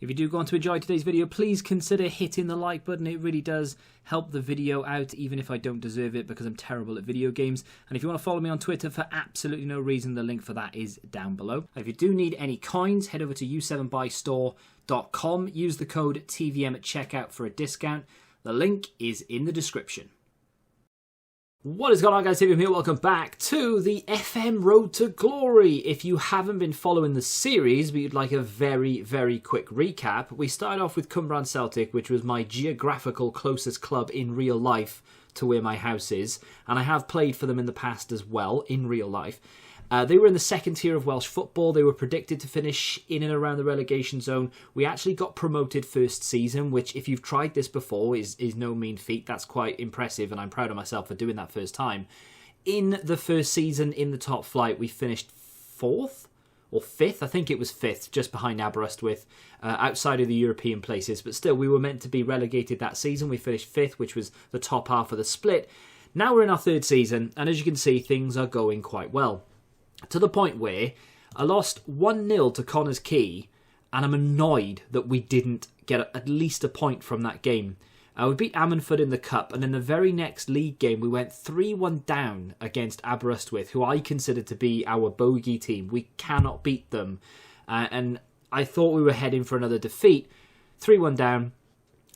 If you do go on to enjoy today's video, please consider hitting the like button. It really does help the video out, even if I don't deserve it because I'm terrible at video games. And if you want to follow me on Twitter for absolutely no reason, the link for that is down below. If you do need any coins, head over to u7buystore.com. Use the code TVM at checkout for a discount. The link is in the description. What is going on, guys? TVM here. Welcome back to the FM Road to Glory. If you haven't been following the series, but you'd like a very, very quick recap, we started off with Cumbrae Celtic, which was my geographical closest club in real life to where my house is, and I have played for them in the past as well, in real life. They were in the second tier of Welsh football. They were predicted to finish in and around the relegation zone. We actually got promoted first season, which if you've tried this before is no mean feat. That's quite impressive, and I'm proud of myself for doing that first time. In the first season in the top flight, we finished 4th or 5th. I think it was 5th, just behind Aberystwyth, outside of the European places. But still, we were meant to be relegated that season. We finished 5th, which was the top half of the split. Now we're in our third season, and as you can see, things are going quite well. To the point where I lost 1-0 to Connors Quay, and I'm annoyed that we didn't get at least a point from that game. We beat Ammanford in the Cup, and in the very next league game, we went 3-1 down against Aberystwyth, who I consider to be our bogey team. We cannot beat them, and I thought we were heading for another defeat. 3-1 down.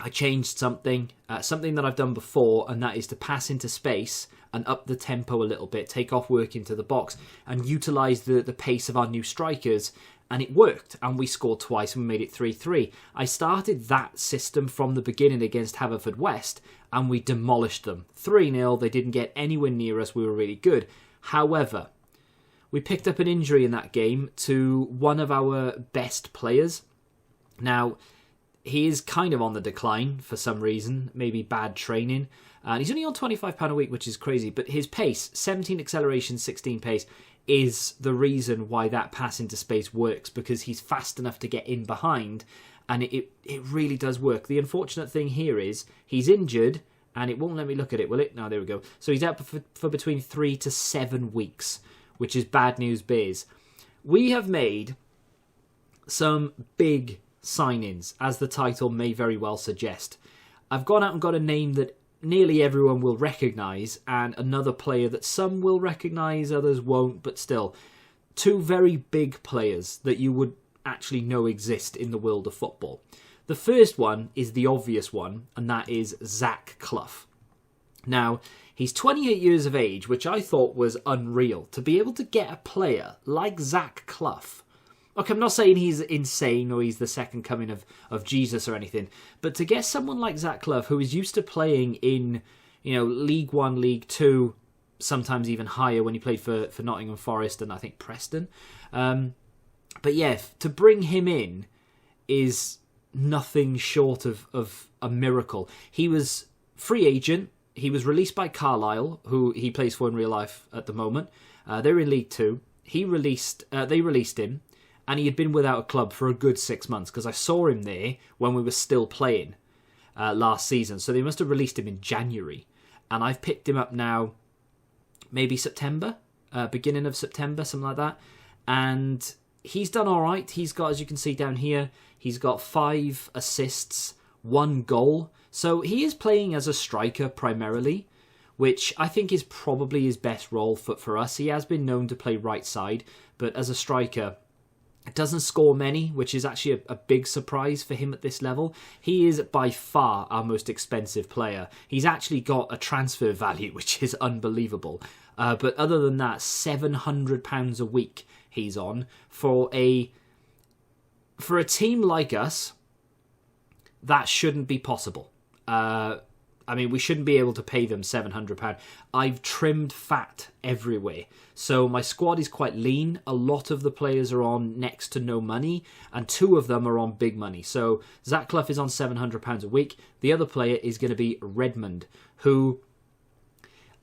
I changed something that I've done before, and that is to pass into space and up the tempo a little bit, take off work into the box, and utilise the pace of our new strikers. And it worked, and we scored twice and we made it 3-3. I started that system from the beginning against Haverfordwest, and we demolished them. 3-0, they didn't get anywhere near us, we were really good. However, we picked up an injury in that game to one of our best players. Now, he is kind of on the decline for some reason, maybe bad training. And he's only on £25 a week, which is crazy. But his pace, 17 acceleration, 16 pace, is the reason why that pass into space works. Because he's fast enough to get in behind. And it really does work. The unfortunate thing here is he's injured. And it won't let me look at it, will it? No, there we go. So he's out for between 3 to 7 weeks. Which is bad news bears. We have made some big signings, as the title may very well suggest. I've gone out and got a name that nearly everyone will recognise, and another player that some will recognise, others won't, but still. Two very big players that you would actually know exist in the world of football. The first one is the obvious one, and that is Zach Clough. Now, he's 28 years of age, which I thought was unreal. To be able to get a player like Zach Clough. Okay, I'm not saying he's insane or he's the second coming of Jesus or anything, but to get someone like Zach Clough, who is used to playing in, League One, League Two, sometimes even higher when he played for Nottingham Forest and I think Preston. But yeah, to bring him in is nothing short of a miracle. He was free agent. He was released by Carlisle, who he plays for in real life at the moment. They're in League Two. They released him. And he had been without a club for a good 6 months because I saw him there when we were still playing last season. So they must have released him in January. And I've picked him up now, maybe September, beginning of September, something like that. And he's done all right. He's got, as you can see down here, he's got 5 assists, 1 goal. So he is playing as a striker primarily, which I think is probably his best role for us. He has been known to play right side, but as a striker, doesn't score many, which is actually a big surprise for him at this level. He is by far our most expensive player. He's actually got a transfer value, which is unbelievable. But other than that, £700 a week he's on. For a team like us, that shouldn't be possible. I mean, we shouldn't be able to pay them £700. I've trimmed fat everywhere. So my squad is quite lean. A lot of the players are on next to no money, and 2 of them are on big money. So Zach Clough is on £700 a week. The other player is going to be Redmond, who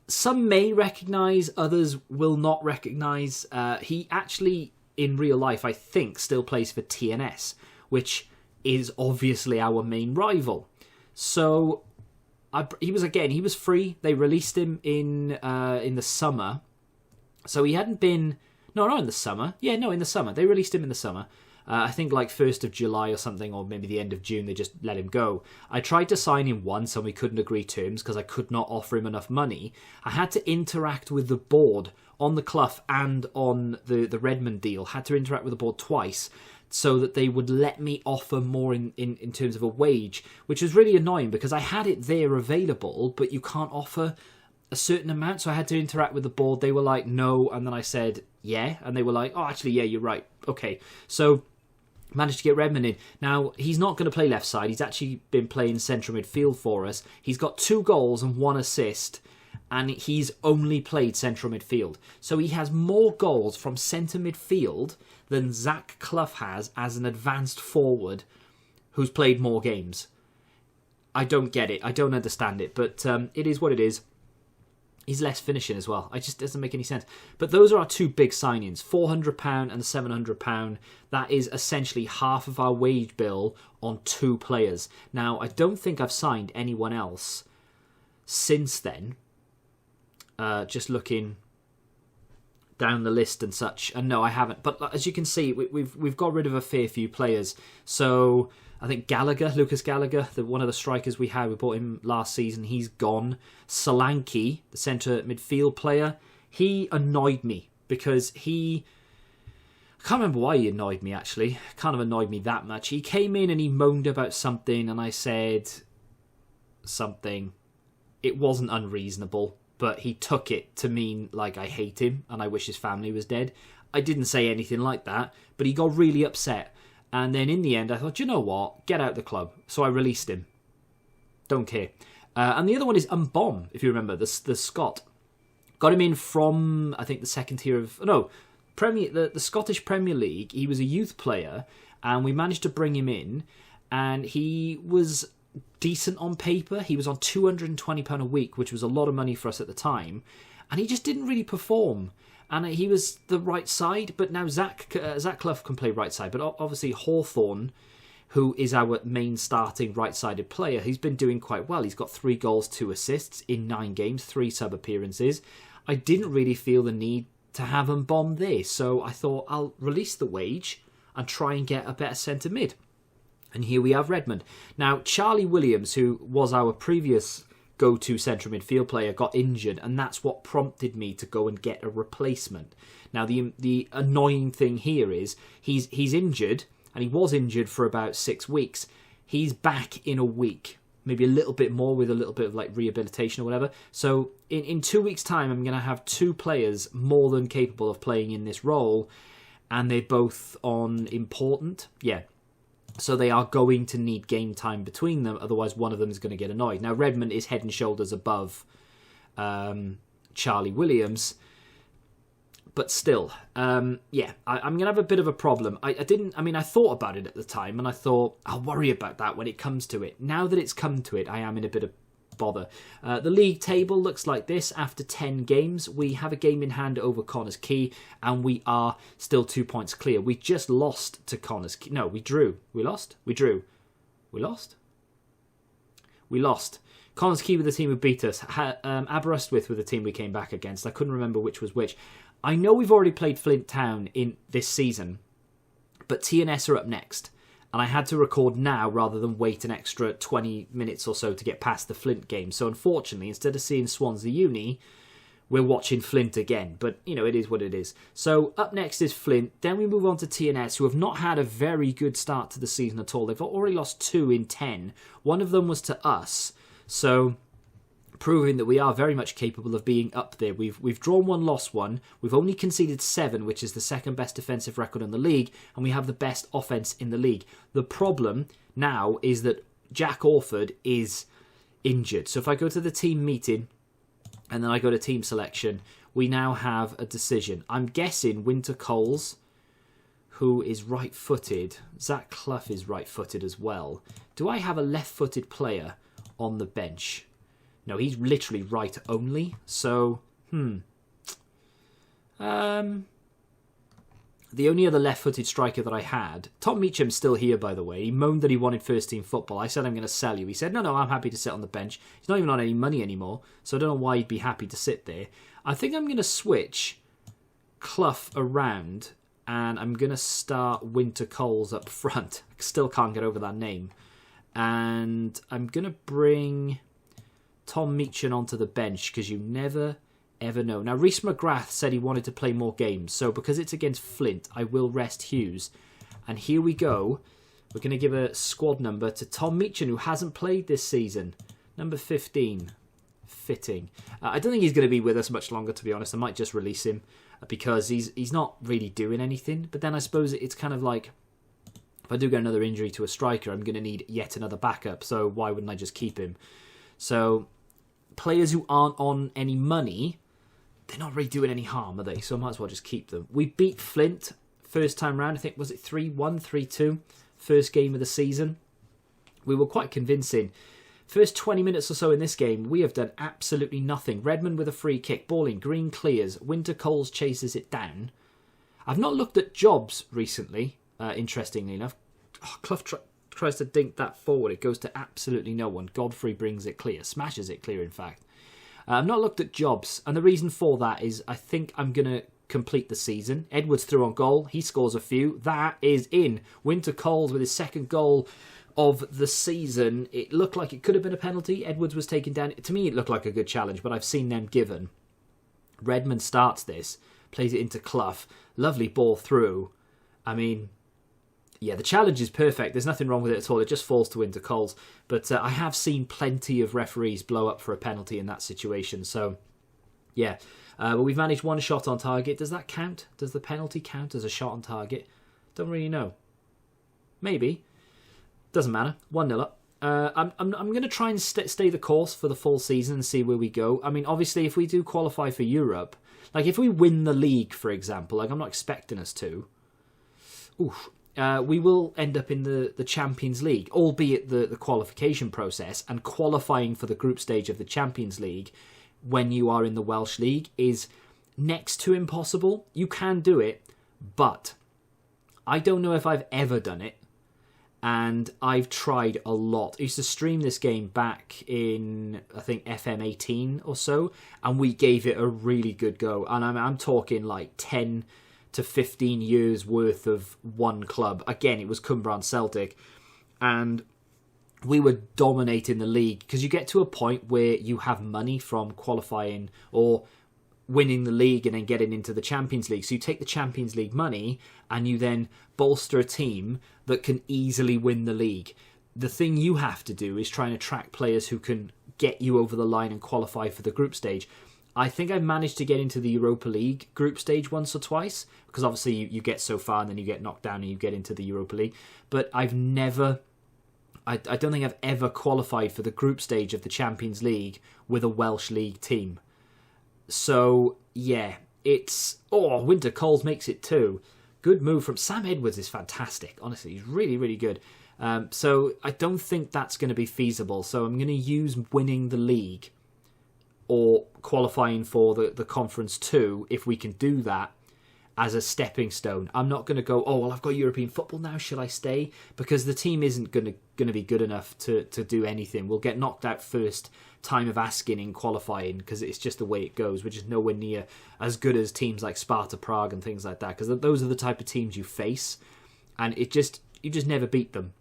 some may recognise, others will not recognise. He actually, in real life, I think, still plays for TNS, which is obviously our main rival. So he was free. They released him in the summer. So he hadn't been... No, not in the summer. Yeah, no, in the summer. They released him in the summer. I think like 1st of July or something, or maybe the end of June, they just let him go. I tried to sign him once and we couldn't agree terms because I could not offer him enough money. I had to interact with the board on the Clough and on the Redmond deal. Had to interact with the board twice so that they would let me offer more in terms of a wage, which was really annoying because I had it there available, but you can't offer a certain amount. So I had to interact with the board. They were like, no. And then I said, yeah. And they were like, oh, actually, yeah, you're right. Okay. So managed to get Redmond in. Now, he's not going to play left side. He's actually been playing central midfield for us. He's got 2 goals and 1 assist, and he's only played central midfield. So he has more goals from centre midfield than Zach Clough has as an advanced forward who's played more games. I don't get it. I don't understand it, but it is what it is. He's less finishing as well. It just doesn't make any sense. But those are our 2 big signings, £400 and £700. That is essentially half of our wage bill on 2 players. Now, I don't think I've signed anyone else since then. Just looking down the list and such. And no, I haven't. But as you can see, we've got rid of a fair few players. So I think Gallagher, Lucas Gallagher, one of the strikers we had, we bought him last season. He's gone. Solanke, the centre midfield player, he annoyed me because I can't remember why he annoyed me, actually. Kind of annoyed me that much. He came in and he moaned about something and I said something. It wasn't unreasonable, but he took it to mean like I hate him and I wish his family was dead. I didn't say anything like that, but he got really upset. And then in the end, I thought, you know what? Get out the club. So I released him. Don't care. And the other one is Mbom, if you remember, the Scot. Got him in from, I think, the second tier of... No, the Scottish Premier League. He was a youth player, and we managed to bring him in, and he was decent on paper. He was on £220 a week, which was a lot of money for us at the time, and he just didn't really perform. And he was the right side, but now Zach Clough can play right side. But obviously Hawthorne, who is our main starting right-sided player, he's been doing quite well. He's got 3 goals, 2 assists in 9 games, 3 sub-appearances. I didn't really feel the need to have him bomb there, so I thought I'll release the wage and try and get a better centre mid. And here we have Redmond. Now, Charlie Williams, who was our previous go-to central midfield player, got injured, and that's what prompted me to go and get a replacement. Now, the annoying thing here is he's injured, and he was injured for about 6 weeks. He's back in a week, maybe a little bit more with a little bit of like rehabilitation or whatever. So in 2 weeks' time, I'm going to have 2 players more than capable of playing in this role, and they're both on important. Yeah. So they are going to need game time between them, otherwise one of them is going to get annoyed. Now, Redmond is head and shoulders above Charlie Williams, but still, yeah, I'm going to have a bit of a problem. I thought about it at the time, and I thought, I'll worry about that when it comes to it. Now that it's come to it, I am in a bit of bother. The league table looks like this. After 10 games, we have a game in hand over Connors Quay, and we are still 2 points clear. We just lost to Connors Quay. No, we drew. We lost? We drew. We lost? We lost. Connors Quay were the team who beat us. Aberystwyth were the team we came back against. I couldn't remember which was which. I know we've already played Flint Town in this season, but TNS are up next. And I had to record now rather than wait an extra 20 minutes or so to get past the Flint game. So unfortunately, instead of seeing Swansea Uni, we're watching Flint again. But, you know, it is what it is. So up next is Flint. Then we move on to TNS, who have not had a very good start to the season at all. They've already lost 2 in 10. One of them was to us. So proving that we are very much capable of being up there. We've drawn 1, lost 1. We've only conceded 7, which is the second best defensive record in the league, and we have the best offense in the league. The problem now is that Jack Orford is injured. So if I go to the team meeting and then I go to team selection, we now have a decision. I'm guessing Winter Coles, who is right-footed. Zach Clough is right-footed as well. Do I have a left-footed player on the bench? No, he's literally right only. So, the only other left-footed striker that I had... Tom Meacham's still here, by the way. He moaned that he wanted first-team football. I said, I'm going to sell you. He said, no, I'm happy to sit on the bench. He's not even on any money anymore, so I don't know why he'd be happy to sit there. I think I'm going to switch Clough around and I'm going to start Winter Coles up front. I still can't get over that name. And I'm going to bring Tom Meachin onto the bench because you never, ever know. Now, Rhys McGrath said he wanted to play more games, so because it's against Flint, I will rest Hughes. And here we go. We're going to give a squad number to Tom Meachin, who hasn't played this season. Number 15. Fitting. I don't think he's going to be with us much longer, to be honest. I might just release him because he's not really doing anything. But then I suppose it's kind of like, if I do get another injury to a striker, I'm going to need yet another backup. So why wouldn't I just keep him? So players who aren't on any money, they're not really doing any harm, are they? So I might as well just keep them. We beat Flint first time round. I think, was it 3-1, 3-2? First game of the season. We were quite convincing. First 20 minutes or so in this game, we have done absolutely nothing. Redmond with a free kick, ball in, Green clears, Winter Coles chases it down. I've not looked at jobs recently, interestingly enough. Oh, Clough tries to dink that forward. It goes to absolutely no one. Godfrey brings it clear, smashes it clear, in fact. I've not looked at jobs, and the reason for that is I think I'm going to complete the season. Edwards through on goal. He scores a few. That is in. Winter Coles with his second goal of the season. It looked like it could have been a penalty. Edwards was taken down. To me, it looked like a good challenge, but I've seen them given. Redmond starts this, plays it into Clough. Lovely ball through. I mean, yeah, the challenge is perfect. There's nothing wrong with it at all. It just falls to Winter Coles. But I have seen plenty of referees blow up for a penalty in that situation. So, yeah. But we've managed one shot on target. Does that count? Does the penalty count as a shot on target? Don't really know. Maybe. Doesn't matter. 1-0 up. I'm going to try and stay the course for the full season and see where we go. I mean, obviously, if we do qualify for Europe, like if we win the league, for example, like I'm not expecting us to, we will end up in the Champions League, albeit the qualification process and qualifying for the group stage of the Champions League when you are in the Welsh League is next to impossible. You can do it, but I don't know if I've ever done it. And I've tried a lot. I used to stream this game back in, I think, Fm18 or so, and we gave it a really good go. And I'm talking like 10 to 15 years worth of one club. Again, it was Cumbrae Celtic, and we were dominating the league because you get to a point where you have money from qualifying or winning the league and then getting into the Champions League. So you take the Champions League money and you then bolster a team that can easily win the league. The thing you have to do is try and attract players who can get you over the line and qualify for the group stage. I think I've managed to get into the Europa League group stage once or twice, because obviously you get so far and then you get knocked down and you get into the Europa League. But I've never... I don't think I've ever qualified for the group stage of the Champions League with a Welsh League team. So, yeah, it's... Oh, Winter Coles makes it too. Good move from... Sam Edwards is fantastic. Honestly, he's really, really good. So I don't think that's going to be feasible. So I'm going to use winning the league or qualifying for the Conference 2, if we can do that, as a stepping stone. I'm not going to go, oh, well, I've got European football now, shall I stay? Because the team isn't going to be good enough to do anything. We'll get knocked out first time of asking in qualifying, because it's just the way it goes. We're just nowhere near as good as teams like Sparta Prague and things like that, because those are the type of teams you face, and you just never beat them.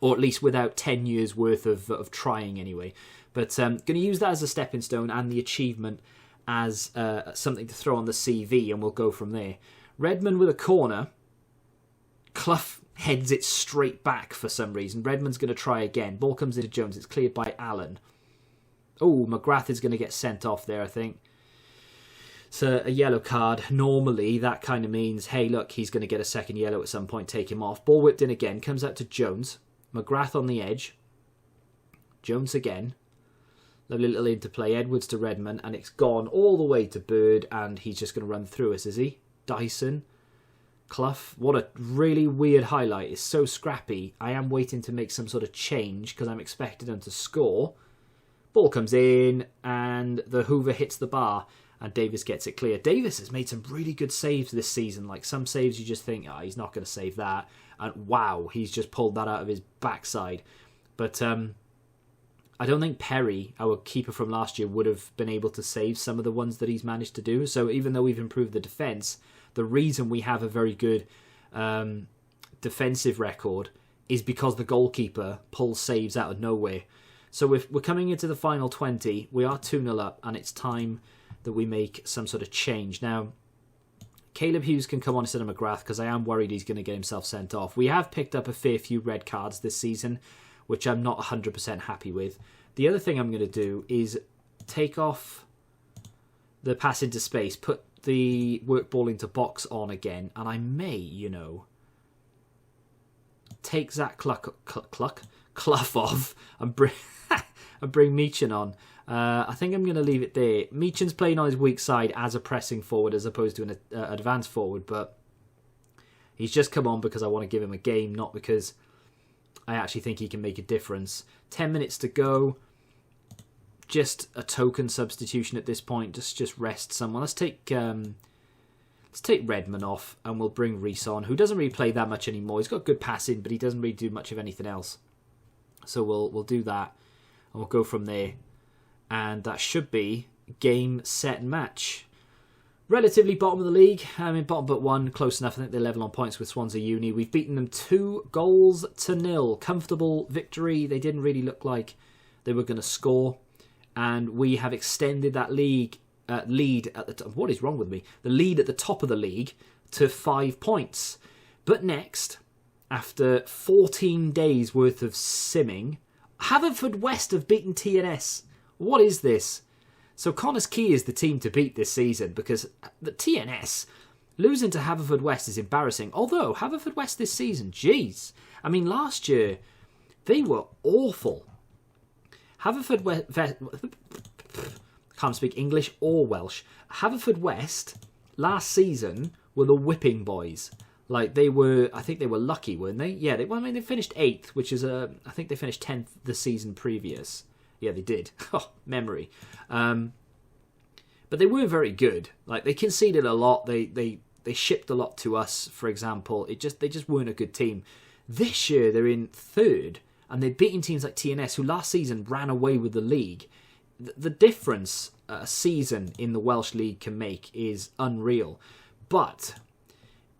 Or at least without 10 years worth of trying anyway. But going to use that as a stepping stone and the achievement as something to throw on the CV, and we'll go from there. Redmond with a corner. Clough heads it straight back for some reason. Redmond's going to try again. Ball comes into Jones. It's cleared by Allen. Oh, McGrath is going to get sent off there, I think. It's a yellow card. Normally, that kind of means, hey, look, he's going to get a second yellow at some point. Take him off. Ball whipped in again. Comes out to Jones. McGrath on the edge. Jones again. Lovely little interplay. Edwards to Redmond, and it's gone all the way to Bird, and he's just going to run through us, is he? Dyson. Clough. What a really weird highlight. It's so scrappy. I am waiting to make some sort of change because I'm expecting them to score. Ball comes in, and the Hoover hits the bar, and Davis gets it clear. Davis has made some really good saves this season. Like, some saves you just think, oh, he's not going to save that. And wow, he's just pulled that out of his backside. But I don't think Perry, our keeper from last year, would have been able to save some of the ones that he's managed to do. So even though we've improved the defence, the reason we have a very good defensive record is because the goalkeeper pulls saves out of nowhere. So if we're coming into the final 20, we are 2-0 up, and it's time that we make some sort of change. Now, Caleb Hughes can come on instead of McGrath because I am worried he's going to get himself sent off. We have picked up a fair few red cards this season, which I'm not 100% happy with. The other thing I'm going to do is take off the pass into space, put the work ball into box on again, and I may, you know, take Zach Clough off and bring Meechan on. I think I'm going to leave it there. Meechan's playing on his weak side as a pressing forward as opposed to an advanced forward, but he's just come on because I want to give him a game, not because I actually think he can make a difference. 10 minutes to go. Just a token substitution at this point. Just rest someone. Let's take Redmond off and we'll bring Reece on, who doesn't really play that much anymore. He's got good passing, but he doesn't really do much of anything else. So we'll do that and we'll go from there. And that should be game, set, match. Relatively bottom of the league. I mean, bottom but one, close enough. I think they're level on points with Swansea Uni. We've beaten them 2-0. Comfortable victory. They didn't really look like they were going to score. And we have extended that lead at the top. What is wrong with me? The lead at the top of the league to 5 points. But next, after 14 days worth of simming, Haverfordwest have beaten TNS. What is this? So Connah's Quay is the team to beat this season because the TNS losing to Haverfordwest is embarrassing. Although Haverfordwest this season, jeez. I mean, last year they were awful. Haverfordwest, can't speak English or Welsh. Haverfordwest last season were the whipping boys. Like they were, I think they were lucky, weren't they? Yeah, they finished 8th, which is I think they finished 10th the season previous. Yeah, they did. Oh, memory. But they weren't very good. Like they conceded a lot. They shipped a lot to us, for example. They just weren't a good team. This year they're in 3rd, and they're beating teams like TNS, who last season ran away with the league. The difference a season in the Welsh League can make is unreal. But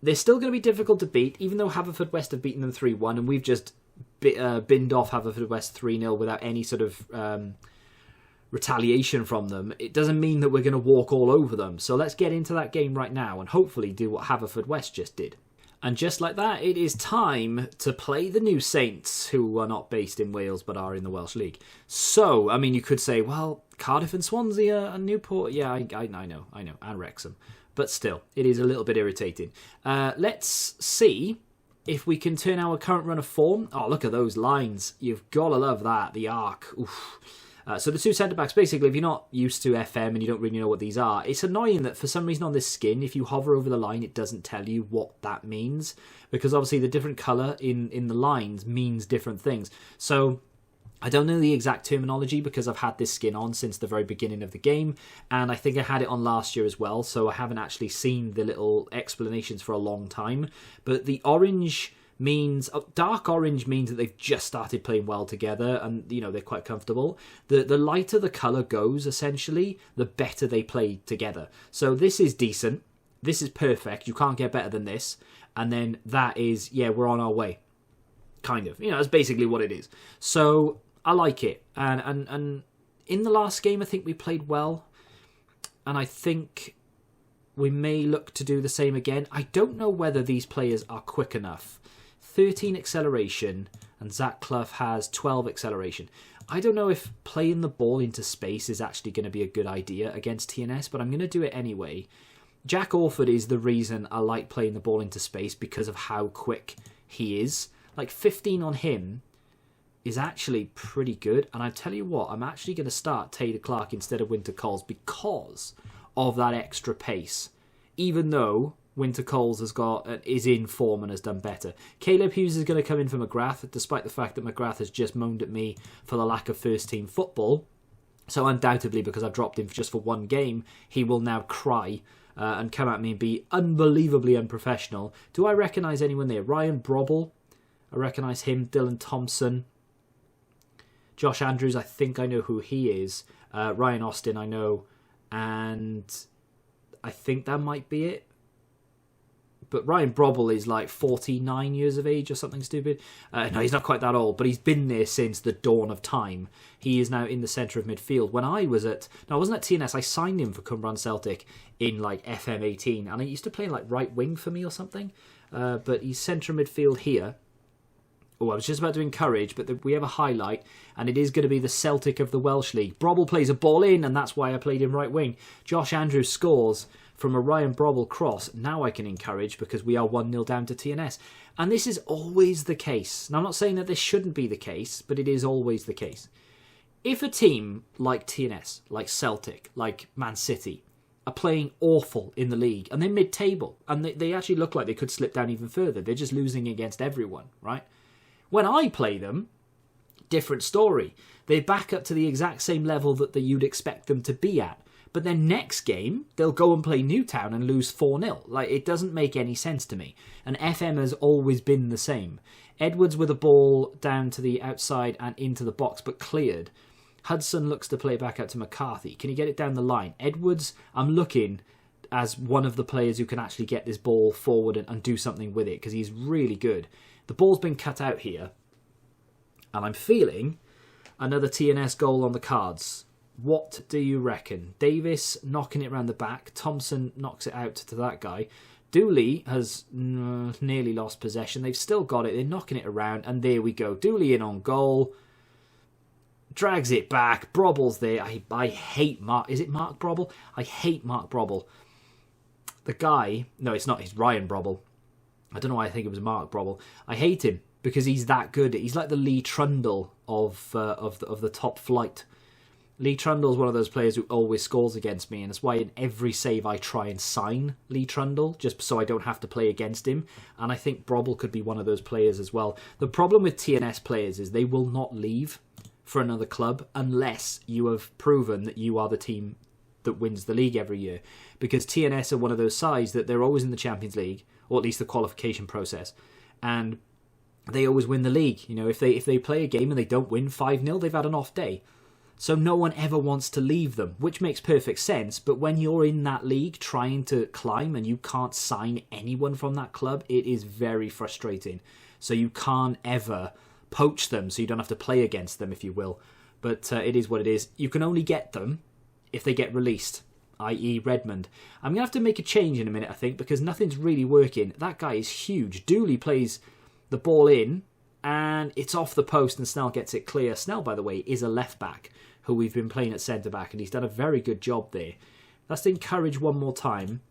they're still going to be difficult to beat, even though Haverfordwest have beaten them 3-1, and we've just binned off Haverfordwest 3-0 without any sort of retaliation from them. It doesn't mean that we're going to walk all over them. So let's get into that game right now and hopefully do what Haverfordwest just did. And just like that, it is time to play the new Saints, who are not based in Wales but are in the Welsh League. So, I mean, you could say, well, Cardiff and Swansea and Newport. Yeah, I know, and Wrexham. But still, it is a little bit irritating. Let's see if we can turn our current run of form. Oh, look at those lines. You've got to love that. The arc. Oof. So the two centre-backs, basically, if you're not used to FM and you don't really know what these are, it's annoying that for some reason on this skin, if you hover over the line, it doesn't tell you what that means. Because obviously the different colour in the lines means different things. So I don't know the exact terminology because I've had this skin on since the very beginning of the game. And I think I had it on last year as well, so I haven't actually seen the little explanations for a long time. But the orange means, dark orange means that they've just started playing well together and, you know, they're quite comfortable. The lighter the colour goes, essentially, the better they play together. So this is decent. This is perfect. You can't get better than this. And then that is, yeah, we're on our way. Kind of. You know, that's basically what it is. So I like it. And in the last game, I think we played well. And I think we may look to do the same again. I don't know whether these players are quick enough. 13 acceleration, and Zach Clough has 12 acceleration. I don't know if playing the ball into space is actually going to be a good idea against TNS, but I'm going to do it anyway. Jack Orford is the reason I like playing the ball into space because of how quick he is. Like 15 on him is actually pretty good, and I tell you what, I'm actually going to start Taylor Clark instead of Winter Coles because of that extra pace, even though Winter Coles is in form and has done better. Caleb Hughes is going to come in for McGrath, despite the fact that McGrath has just moaned at me for the lack of first-team football. So undoubtedly, because I've dropped him just for one game, he will now cry and come at me and be unbelievably unprofessional. Do I recognise anyone there? Ryan Brobble, I recognise him. Dylan Thompson. Josh Andrews, I think I know who he is. Ryan Austin, I know. And I think that might be it. But Ryan Brobble is like 49 years of age or something stupid. No, he's not quite that old, but he's been there since the dawn of time. He is now in the centre of midfield. When I was at... No, I wasn't at TNS. I signed him for Cumbrae Celtic in like FM18. And he used to play like right wing for me or something. But he's centre midfield here. Oh, I was just about to encourage, but we have a highlight. And it is going to be the Celtic of the Welsh League. Brobble plays a ball in, and that's why I played him right wing. Josh Andrews scores from a Ryan Brobble cross. Now I can encourage because we are 1-0 down to TNS. And this is always the case. Now, I'm not saying that this shouldn't be the case, but it is always the case. If a team like TNS, like Celtic, like Man City, are playing awful in the league, and they're mid-table, and they actually look like they could slip down even further. They're just losing against everyone, right? When I play them, different story. They're back up to the exact same level that you'd expect them to be at. But then next game, they'll go and play Newtown and lose 4-0. Like, it doesn't make any sense to me. And FM has always been the same. Edwards with a ball down to the outside and into the box, but cleared. Hudson looks to play back out to McCarthy. Can he get it down the line? Edwards, I'm looking as one of the players who can actually get this ball forward and do something with it, because he's really good. The ball's been cut out here. And I'm feeling another TNS goal on the cards. What do you reckon? Davis knocking it around the back. Thompson knocks it out to that guy. Dooley has nearly lost possession. They've still got it. They're knocking it around. And there we go. Dooley in on goal. Drags it back. Brobble's there. I hate Mark. Is it Mark Brobble? I hate Mark Brobble. The guy... No, it's not. It's Ryan Brobble. I don't know why I think it was Mark Brobble. I hate him because he's that good. He's like the Lee Trundle of the top flight. Lee Trundle's one of those players who always scores against me, and that's why in every save I try and sign Lee Trundle, just so I don't have to play against him. And I think Brobble could be one of those players as well. The problem with TNS players is they will not leave for another club unless you have proven that you are the team that wins the league every year. Because TNS are one of those sides that they're always in the Champions League, or at least the qualification process, and they always win the league. You know, if they play a game and they don't win 5-0, they've had an off day. So no one ever wants to leave them, which makes perfect sense. But when you're in that league trying to climb and you can't sign anyone from that club, it is very frustrating. So you can't ever poach them, so you don't have to play against them, if you will. But it is what it is. You can only get them if they get released, i.e. Redmond. I'm going to have to make a change in a minute, I think, because nothing's really working. That guy is huge. Dooley plays the ball in, and it's off the post, and Snell gets it clear. Snell, by the way, is a left-back who we've been playing at centre-back, and he's done a very good job there. Let's encourage one more time.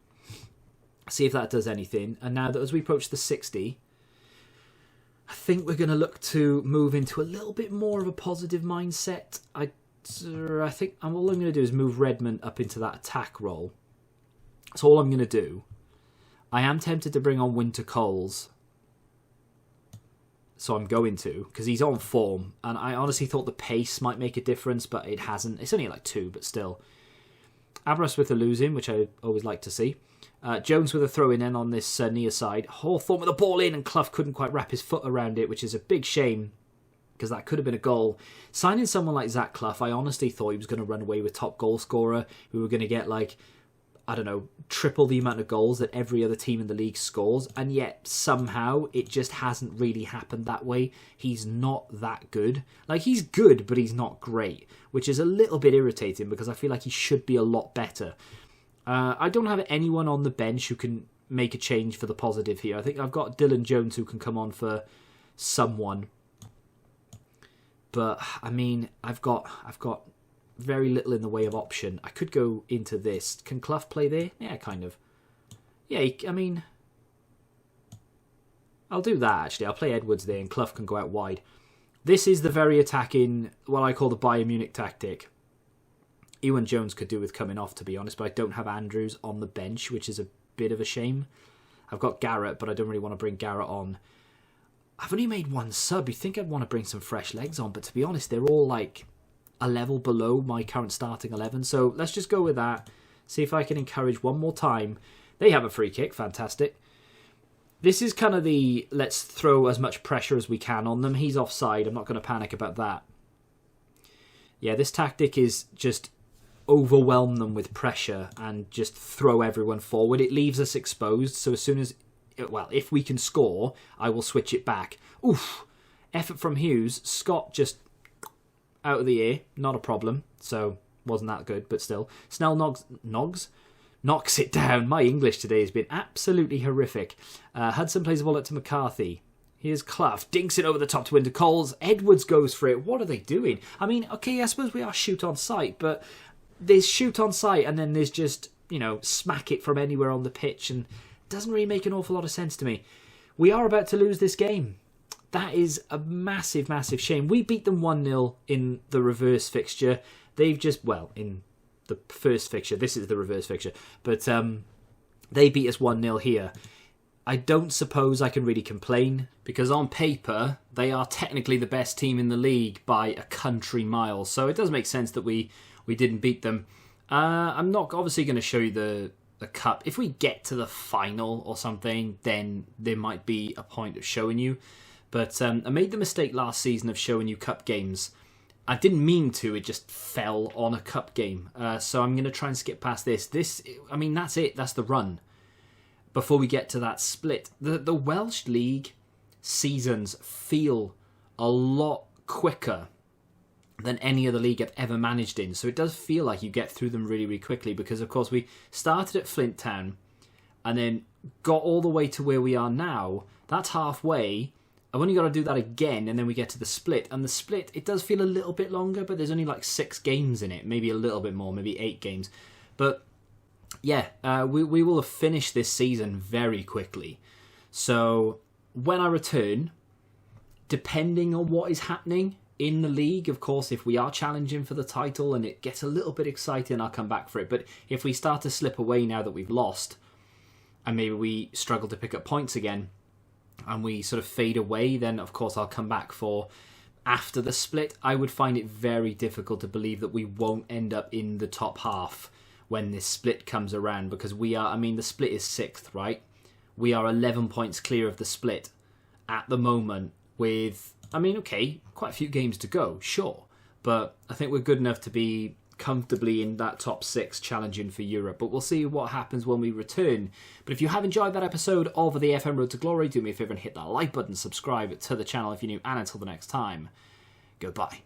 See if that does anything. And now that as we approach the 60, I think we're going to look to move into a little bit more of a positive mindset. I think all I'm going to do is move Redmond up into that attack role. That's all I'm going to do. I am tempted to bring on Winter Coles. So I'm going to, because he's on form. And I honestly thought the pace might make a difference, but it hasn't. It's only like 2, but still. Aberystwyth are losing, which I always like to see. Jones with a throw-in then on this near side. Hawthorne with a ball in, and Clough couldn't quite wrap his foot around it, which is a big shame, because that could have been a goal. Signing someone like Zach Clough, I honestly thought he was going to run away with top goal scorer. We were going to get, like, I don't know, triple the amount of goals that every other team in the league scores, and yet somehow it just hasn't really happened that way. He's not that good. Like, he's good, but he's not great, which is a little bit irritating because I feel like he should be a lot better. I don't have anyone on the bench who can make a change for the positive here. I think I've got Dylan Jones who can come on for someone. But, I mean, I've got very little in the way of option. I could go into this. Can Clough play there? Yeah, kind of. Yeah, I mean, I'll do that, actually. I'll play Edwards there, and Clough can go out wide. This is the very attacking, what I call the Bayern Munich tactic. Ewan Jones could do with coming off, to be honest, but I don't have Andrews on the bench, which is a bit of a shame. I've got Garrett, but I don't really want to bring Garrett on. I've only made one sub. You'd think I'd want to bring some fresh legs on, but to be honest, they're all like a level below my current starting 11. So let's just go with that. See if I can encourage one more time. They have a free kick. Fantastic. This is kind of the let's throw as much pressure as we can on them. He's offside. I'm not going to panic about that. Yeah, this tactic is just overwhelm them with pressure and just throw everyone forward. It leaves us exposed. So as soon as well, if we can score, I will switch it back. Oof. Effort from Hughes. Scott just out of the air. Not a problem. So, wasn't that good, but still. Snell knocks it down. My English today has been absolutely horrific. Hudson plays the ball up to McCarthy. Here's Clough. Dinks it over the top to into Coles. Edwards goes for it. What are they doing? I mean, okay, I suppose we are shoot on sight, but there's shoot on sight and then there's just, you know, smack it from anywhere on the pitch, and it doesn't really make an awful lot of sense to me. We are about to lose this game. That is a massive, massive shame. We beat them 1-0 in the reverse fixture. They've just, well, in the first fixture. This is the reverse fixture. But they beat us 1-0 here. I don't suppose I can really complain, because on paper, they are technically the best team in the league by a country mile. So it does make sense that we didn't beat them. I'm not obviously going to show you the cup. If we get to the final or something, then there might be a point of showing you. But I made the mistake last season of showing you cup games. I didn't mean to, it just fell on a cup game. So I'm going to try and skip past this. I mean, that's it. That's the run. Before we get to that split. The Welsh League seasons feel a lot quicker than any other league I've ever managed in. So it does feel like you get through them really, really quickly, because, of course, we started at Flint Town and then got all the way to where we are now. That's halfway. I've only got to do that again, and then we get to the split. And the split, it does feel a little bit longer, but there's only like 6 games in it. Maybe a little bit more, maybe 8 games. But yeah, we will have finished this season very quickly. So when I return, depending on what is happening in the league, of course, if we are challenging for the title and it gets a little bit exciting, I'll come back for it. But if we start to slip away now that we've lost, and maybe we struggle to pick up points again, and we sort of fade away, then of course I'll come back for after the split. I would find it very difficult to believe that we won't end up in the top half when this split comes around, because we are, I mean, the split is 6th, right? We are 11 points clear of the split at the moment with, I mean, okay, quite a few games to go, sure, but I think we're good enough to be comfortably in that top 6 challenging for Europe. But we'll see what happens when we return. But if you have enjoyed that episode of the FM Road to Glory, do me a favour and hit that like button, subscribe to the channel if you're new, and until the next time, goodbye.